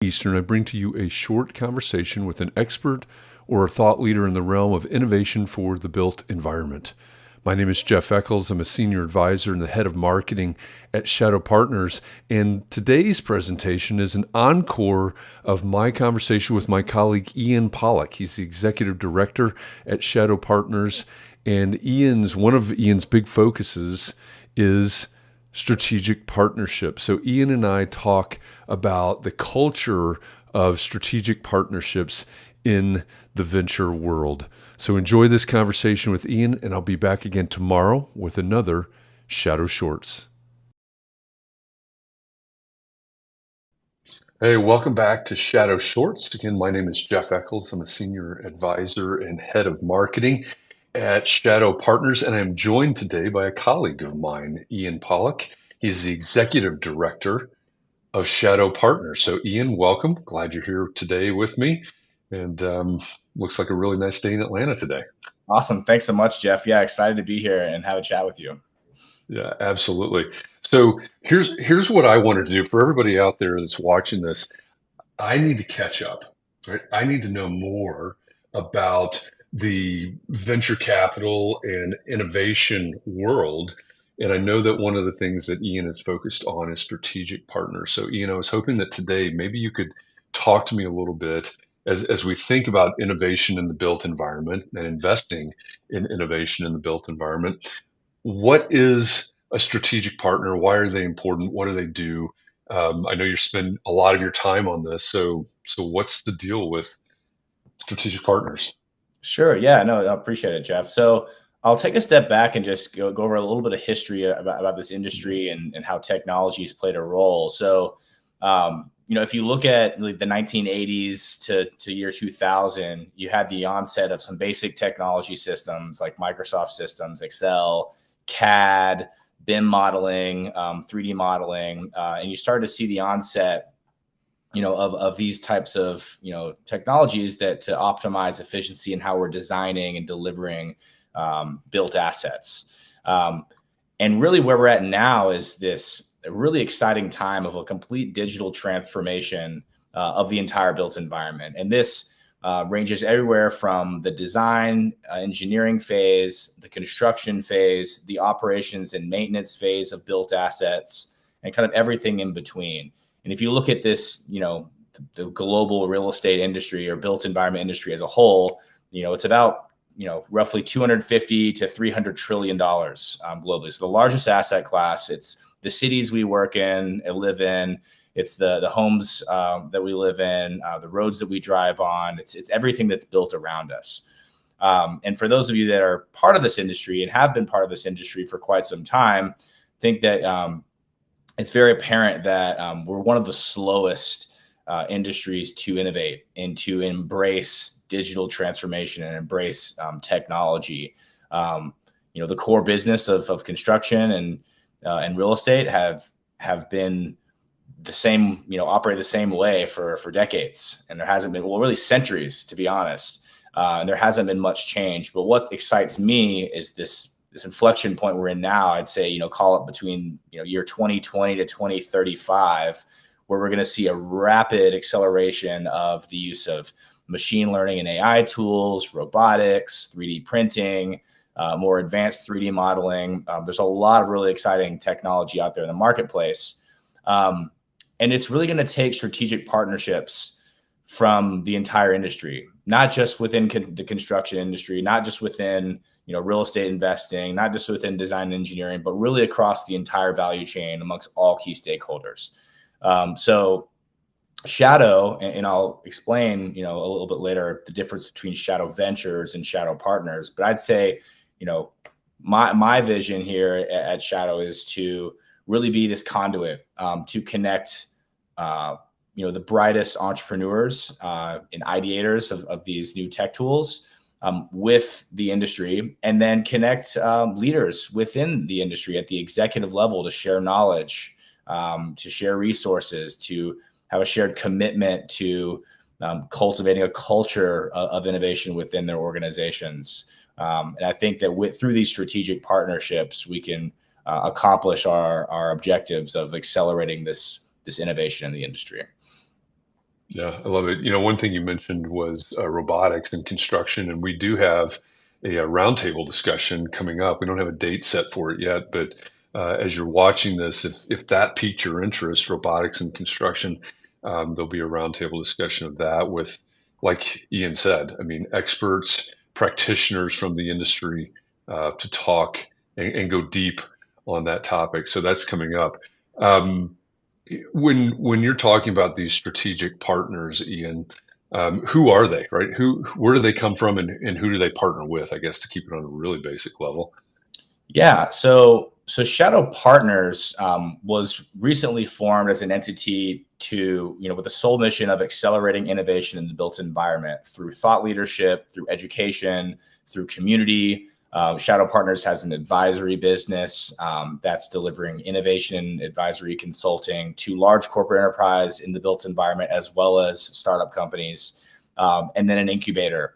Eastern, I bring to you a short conversation with an expert or a thought leader in the realm of innovation for the built environment. My name is Jeff Eccles. I'm a senior advisor and the head of marketing at Shadow Partners. And today's presentation is an encore of my conversation with my colleague, Ian Pollock. He's the executive director at Shadow Partners. And one of Ian's big focuses is strategic partnership. So Ian and I talk about the culture of strategic partnerships in the venture world. So enjoy this conversation with Ian, and I'll be back again tomorrow with another Shadow Shorts. Hey, welcome back to Shadow Shorts. Again, my name is Jeff Eccles. I'm a senior advisor and head of marketing at Shadow Partners, and I'm joined today by a colleague of mine, Ian Pollock. He's the executive director of Shadow Partners. So, Ian, welcome. Glad you're here today with me. And looks like a really nice day in Atlanta today. Awesome. Thanks so much, Jeff. Yeah, excited to be here and have a chat with you. Yeah, absolutely. So here's what I wanted to do for everybody out there that's watching this. I need to catch up, right? I need to know more about the venture capital and innovation world. And I know that one of the things that Ian is focused on is strategic partners. So, Ian, I was hoping that today maybe you could talk to me a little bit as we think about innovation in the built environment and investing in innovation in the built environment. What is a strategic partner? Why are they important? What do they do? I know you spend a lot of your time on this. So what's the deal with strategic partners? Sure. Yeah, no, I appreciate it, Jeff. So I'll take a step back and just go over a little bit of history about this industry and how technology has played a role. So, if you look at like the 1980s to year 2000, you had the onset of some basic technology systems like Microsoft systems, Excel, CAD, BIM modeling, 3D modeling, and you started to see the onset of these types of technologies that to optimize efficiency and how we're designing and delivering built assets. And really where we're at now is this really exciting time of a complete digital transformation of the entire built environment. And this ranges everywhere from the design, engineering phase, the construction phase, the operations and maintenance phase of built assets, and kind of everything in between. And if you look at this, the global real estate industry or built environment industry as a whole, it's about, roughly 250 to $300 trillion globally. So the largest asset class, it's the cities we work in and live in. It's the homes that we live in, the roads that we drive on. It's everything that's built around us. And for those of you that are part of this industry and have been part of this industry for quite some time, think that it's very apparent that we're one of the slowest industries to innovate and to embrace digital transformation and embrace technology. The core business of construction and real estate have been the same, operate the same way for decades. And there hasn't been, well, really centuries, to be honest. And there hasn't been much change. But what excites me is this inflection point we're in now. I'd say, call it between, year 2020 to 2035, where we're going to see a rapid acceleration of the use of machine learning and AI tools, robotics, 3D printing, more advanced 3D modeling. There's a lot of really exciting technology out there in the marketplace. And it's really going to take strategic partnerships from the entire industry, not just within the construction industry, not just within real estate investing, not just within design and engineering, but really across the entire value chain amongst all key stakeholders. So Shadow, and I'll explain, a little bit later, the difference between Shadow Ventures and Shadow Partners. But I'd say, my vision here at Shadow is to really be this conduit to connect, the brightest entrepreneurs and ideators of these new tech tools with the industry, and then connect leaders within the industry at the executive level to share knowledge, to share resources, to have a shared commitment to cultivating a culture of innovation within their organizations. And I think that through these strategic partnerships, we can accomplish our objectives of accelerating this innovation in the industry. Yeah, I love it. One thing you mentioned was robotics and construction, and we do have a roundtable discussion coming up. We don't have a date set for it yet, but as you're watching this, if that piqued your interest, robotics and construction, there'll be a roundtable discussion of that with, like Ian said, I mean, experts, practitioners from the industry to talk and go deep on that topic. So that's coming up. Um, when you're talking about these strategic partners, Ian, who are they, right? Where do they come from, and who do they partner with? I guess to keep it on a really basic level. Yeah. So Shadow Partners was recently formed as an entity to, with the sole mission of accelerating innovation in the built environment through thought leadership, through education, through community. Shadow Partners has an advisory business that's delivering innovation advisory consulting to large corporate enterprise in the built environment, as well as startup companies, and then an incubator.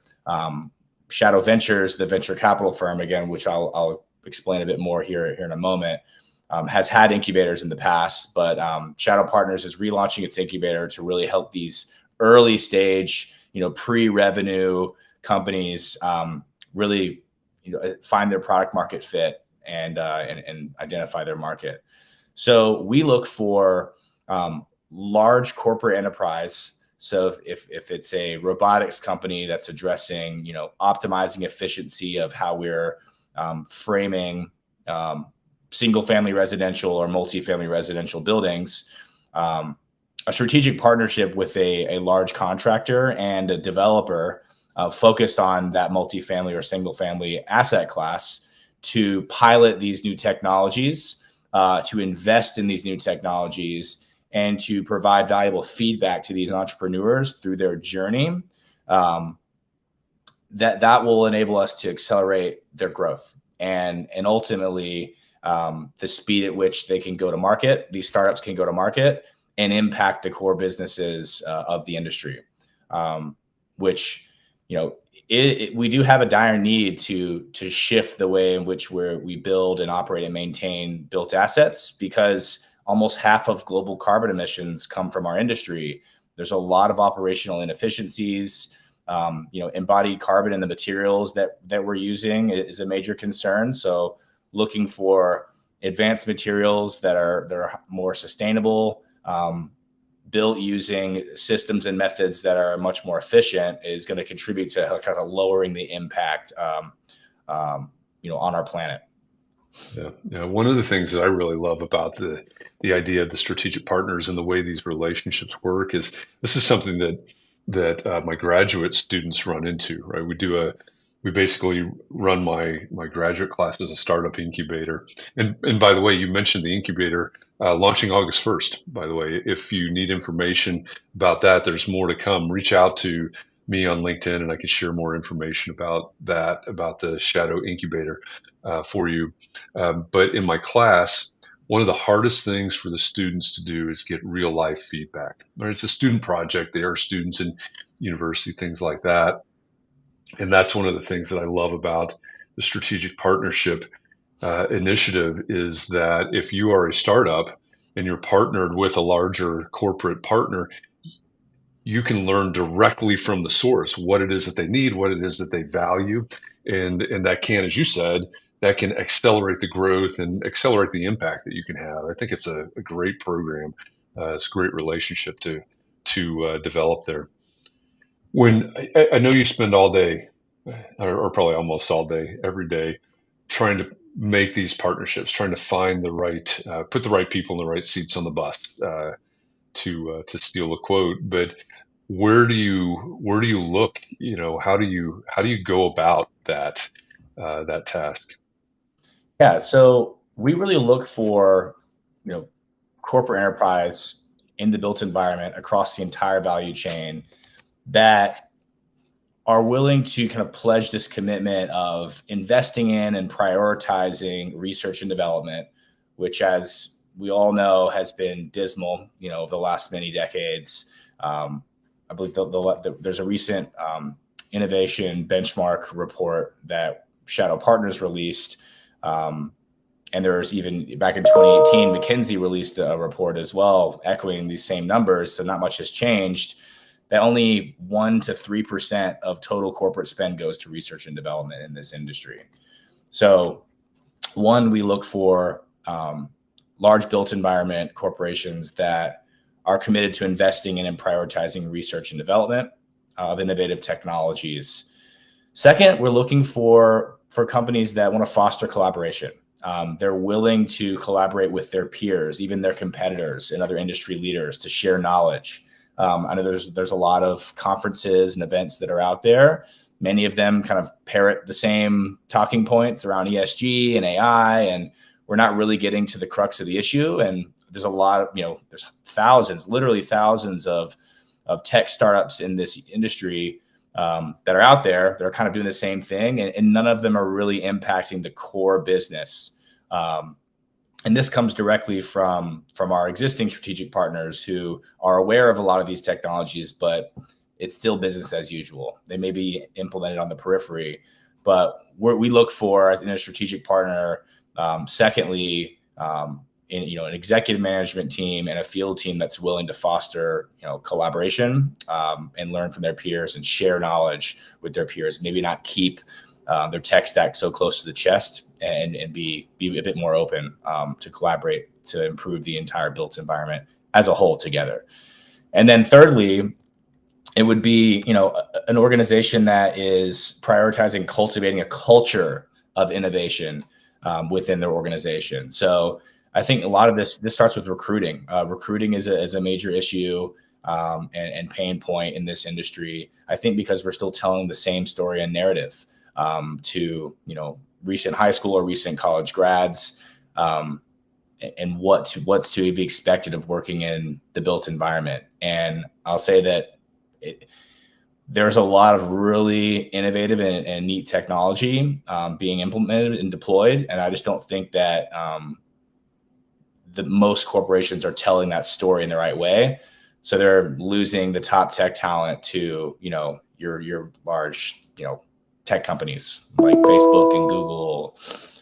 Shadow Ventures, the venture capital firm, again, which I'll explain a bit more here in a moment, has had incubators in the past, but Shadow Partners is relaunching its incubator to really help these early stage, pre-revenue companies really, find their product market fit and identify their market. So we look for large corporate enterprise. So if it's a robotics company that's addressing, optimizing efficiency of how we're framing single family residential or multifamily residential buildings, a strategic partnership with a large contractor and a developer focused on that multifamily or single family asset class to pilot these new technologies, to invest in these new technologies, and to provide valuable feedback to these entrepreneurs through their journey. That will enable us to accelerate their growth and ultimately the speed at which they can go to market. These startups can go to market and impact the core businesses of the industry, which we do have a dire need to shift the way in which we build and operate and maintain built assets, because almost half of global carbon emissions come from our industry. There's a lot of operational inefficiencies. Embodied carbon in the materials that we're using is a major concern. So looking for advanced materials that are more sustainable, built using systems and methods that are much more efficient, is going to contribute to kind of lowering the impact, on our planet. Yeah. One of the things that I really love about the idea of the strategic partners and the way these relationships work is this is something that my graduate students run into, right? We basically run my graduate class as a startup incubator. And by the way, you mentioned the incubator launching August 1st, by the way. If you need information about that, there's more to come. Reach out to me on LinkedIn and I can share more information about that, about the Shadow Incubator for you. But in my class, one of the hardest things for the students to do is get real life feedback. Right? It's a student project. They are students in university, things like that. And that's one of the things that I love about the strategic partnership initiative is that if you are a startup and you're partnered with a larger corporate partner, you can learn directly from the source what it is that they need, what it is that they value, and that can, as you said, that can accelerate the growth and accelerate the impact that you can have. I think it's a great program. It's a great relationship to develop there. When I know you spend all day, or probably almost all day, every day, trying to make these partnerships, trying to find the right, put the right people in the right seats on the bus, to steal a quote. But where do you look? How do you go about that task? Yeah. So we really look for, corporate enterprise in the built environment across the entire value chain that are willing to kind of pledge this commitment of investing in and prioritizing research and development, which, as we all know, has been dismal, over the last many decades. I believe there's a recent innovation benchmark report that Shadow Partners released. And there's even back in 2018, McKinsey released a report as well, echoing these same numbers. So not much has changed. that only 1 to 3% of total corporate spend goes to research and development in this industry. So one, we look for large built environment corporations that are committed to investing in and prioritizing research and development of innovative technologies. Second, we're looking for companies that want to foster collaboration. They're willing to collaborate with their peers, even their competitors and other industry leaders, to share knowledge. I know there's a lot of conferences and events that are out there. Many of them kind of parrot the same talking points around ESG and AI, and we're not really getting to the crux of the issue. And there's a lot of, there's thousands, literally thousands of tech startups in this industry that are out there that are kind of doing the same thing, and none of them are really impacting the core business. And this comes directly from our existing strategic partners who are aware of a lot of these technologies, but it's still business as usual. They may be implemented on the periphery, but we look for in a strategic partner. Secondly, in an executive management team and a field team that's willing to foster collaboration and learn from their peers and share knowledge with their peers. Maybe not keep their tech stack so close to the chest, and be a bit more open to collaborate to improve the entire built environment as a whole together. And then thirdly, it would be an organization that is prioritizing cultivating a culture of innovation within their organization. So I think a lot of this starts with recruiting. Recruiting is a major issue and pain point in this industry. I think because we're still telling the same story and narrative to recent high school or recent college grads, and what's to be expected of working in the built environment. And I'll say that there's a lot of really innovative and neat technology being implemented and deployed, and I just don't think that the most corporations are telling that story in the right way. So they're losing the top tech talent to your large tech companies like Facebook and Google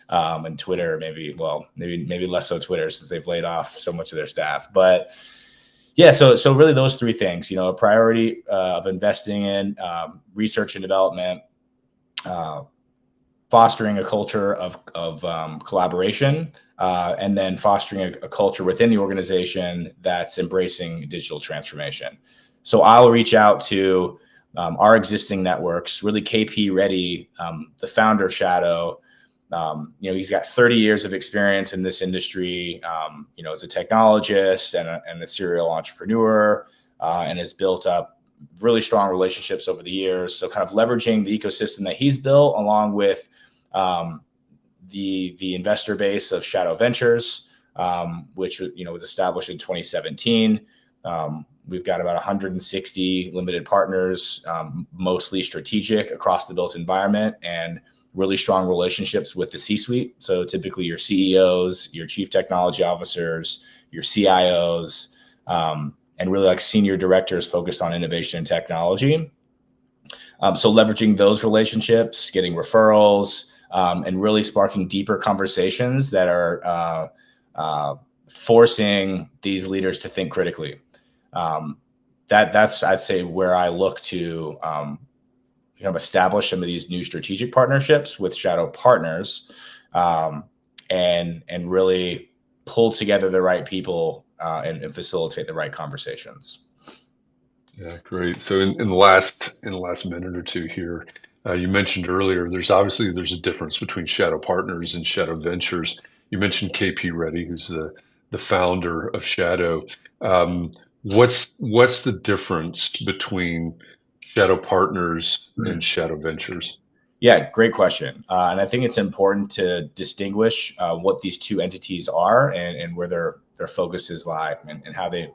and Twitter. Maybe less so Twitter, since they've laid off so much of their staff. But yeah, so really those three things, a priority of investing in research and development, fostering a culture of collaboration, and then fostering a culture within the organization that's embracing digital transformation. So I'll reach out to our existing networks. Really, KP Reddy, the founder of Shadow, he's got 30 years of experience in this industry, as a technologist and a serial entrepreneur, and has built up really strong relationships over the years. So kind of leveraging the ecosystem that he's built, along with the investor base of Shadow Ventures, which was established in 2017. We've got about 160 limited partners, mostly strategic across the built environment, and really strong relationships with the C-suite. So typically your CEOs, your chief technology officers, your CIOs, and really like senior directors focused on innovation and technology. So leveraging those relationships, getting referrals, and really sparking deeper conversations that are forcing these leaders to think critically. That's I'd say where I look to kind of establish some of these new strategic partnerships with Shadow partners, and really pull together the right people and facilitate the right conversations. Yeah, great. So in the last minute or two here, you mentioned earlier there's a difference between Shadow Partners and Shadow Ventures. You mentioned KP Reddy, who's the founder of Shadow. What's the difference between Shadow Partners and Shadow Ventures? Yeah, great question. And I think it's important to distinguish what these two entities are and where their focuses lie, and how they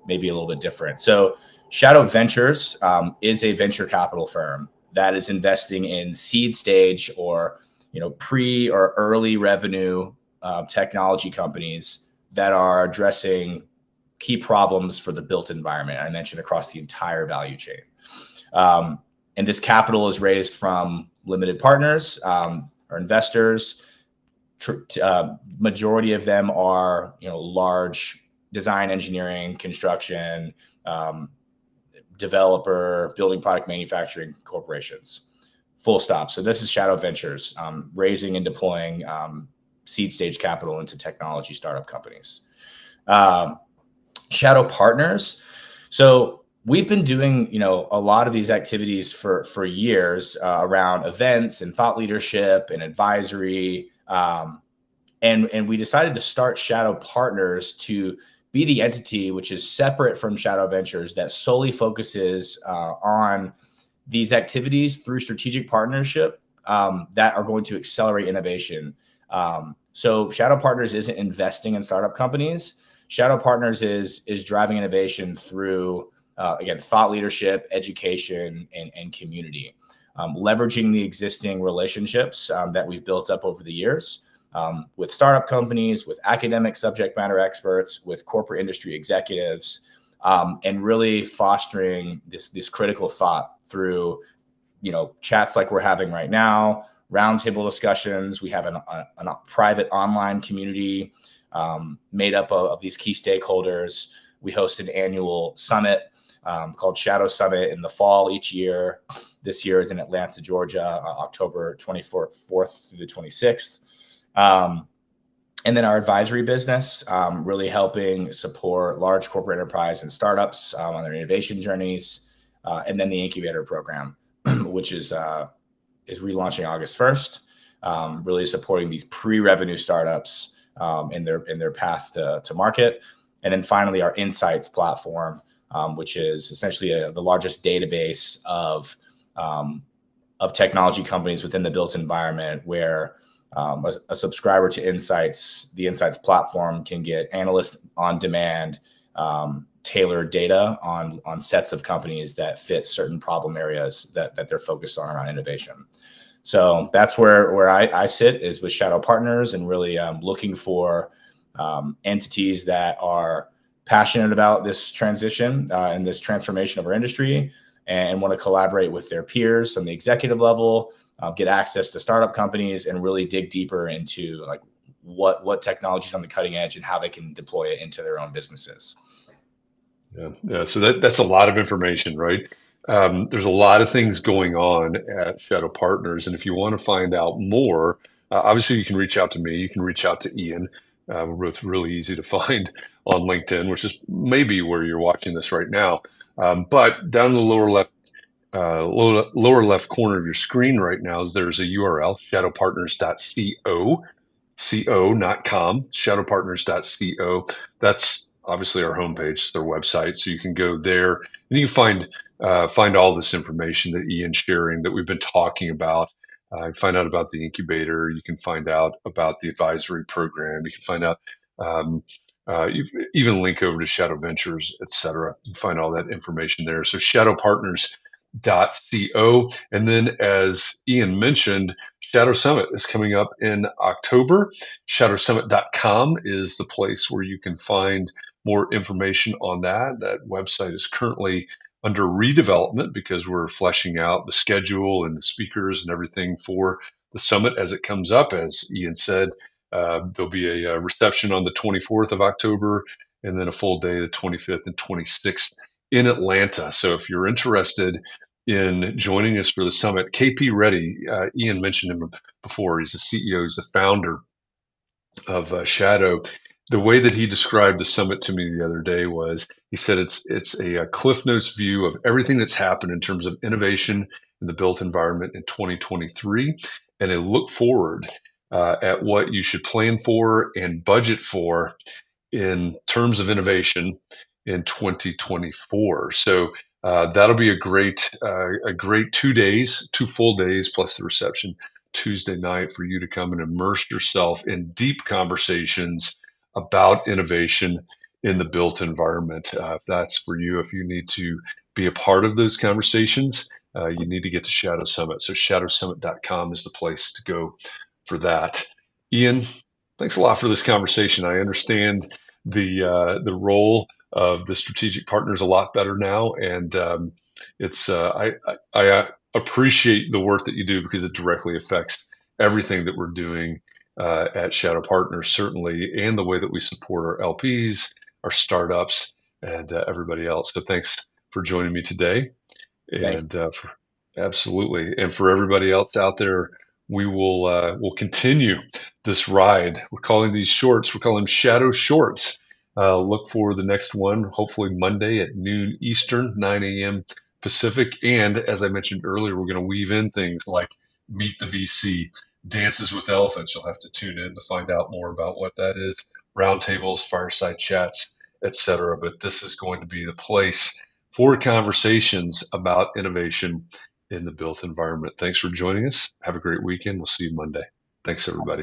may be a little bit different. So Shadow Ventures is a venture capital firm that is investing in seed stage or pre or early revenue technology companies that are addressing key problems for the built environment. I mentioned across the entire value chain. And this capital is raised from limited partners or investors. Majority of them are large design, engineering, construction, developer, building product manufacturing corporations. Full stop. So this is Shadow Ventures, raising and deploying seed stage capital into technology startup companies. Shadow Partners. So we've been doing, a lot of these activities for years around events and thought leadership and advisory. And we decided to start Shadow Partners to be the entity which is separate from Shadow Ventures that solely focuses on these activities through strategic partnership that are going to accelerate innovation. So Shadow Partners isn't investing in startup companies. Shadow Partners is driving innovation through, again, thought leadership, education, and community, leveraging the existing relationships that we've built up over the years with startup companies, with academic subject matter experts, with corporate industry executives, and really fostering this critical thought through, chats like we're having right now, roundtable discussions. We have a private online community made up of these key stakeholders. We host an annual summit called Shadow Summit in the fall each year. This year is in Atlanta, Georgia, October 24th through the 26th. And then our advisory business, really helping support large corporate enterprise and startups on their innovation journeys. And then the incubator program, which is relaunching August 1st, really supporting these pre-revenue startups in their path to market. And then finally, our Insights platform, which is essentially the largest database of technology companies within the built environment, where a subscriber to Insights, the Insights platform, can get analyst on demand, tailored data on sets of companies that fit certain problem areas that they're focused on around innovation. So that's where I sit, is with Shadow Partners, and really looking for entities that are passionate about this transition and this transformation of our industry, and want to collaborate with their peers on the executive level, get access to startup companies, and really dig deeper into like what technology is on the cutting edge and how they can deploy it into their own businesses. Yeah. So that's a lot of information, right? There's a lot of things going on at Shadow Partners, and if you want to find out more, obviously you can reach out to me. You can reach out to Ian. We're both really easy to find on LinkedIn, which is maybe where you're watching this right now. But down in the lower left corner of your screen right now, there's a URL, shadowpartners.co, not com, shadowpartners.co. That's obviously our homepage, their website. So you can go there and you can find all this information that Ian's sharing that we've been talking about. Find out about the incubator. You can find out about the advisory program. You can find out, you even link over to Shadow Ventures, et cetera. You can find all that information there. So shadowpartners.co. And then, as Ian mentioned, Shadow Summit is coming up in October. Shadowsummit.com is the place where you can find more information on that. That website is currently under redevelopment because we're fleshing out the schedule and the speakers and everything for the summit as it comes up. As Ian said, there'll be a reception on the 24th of October, and then a full day the 25th and 26th in Atlanta. So if you're interested in joining us for the summit, KP Reddy, Ian mentioned him before. He's the CEO, he's the founder of Shadow. The way that he described the summit to me the other day was, he said it's a Cliff Notes view of everything that's happened in terms of innovation in the built environment in 2023, and a look forward at what you should plan for and budget for in terms of innovation in 2024. So that'll be a great 2 days, 2 full days plus the reception Tuesday night for you to come and immerse yourself in deep conversations about innovation in the built environment. If that's for you, if you need to be a part of those conversations, you need to get to Shadow Summit. So shadowsummit.com is the place to go for that. Ian, thanks a lot for this conversation. I understand the role of the strategic partners a lot better now, and I appreciate the work that you do because it directly affects everything that we're doing at Shadow Partners, certainly, and the way that we support our LPs, our startups, and everybody else. So thanks for joining me today. Thank you. And absolutely. And for everybody else out there, we'll continue this ride. We're calling these shorts, we're calling them Shadow Shorts. Look for the next one, hopefully Monday at noon Eastern, 9 a.m. Pacific. And as I mentioned earlier, we're going to weave in things like Meet the VC, Dances with Elephants. You'll have to tune in to find out more about what that is, roundtables, fireside chats, etc. But this is going to be the place for conversations about innovation in the built environment. Thanks for joining us. Have a great weekend. We'll see you Monday. Thanks, everybody.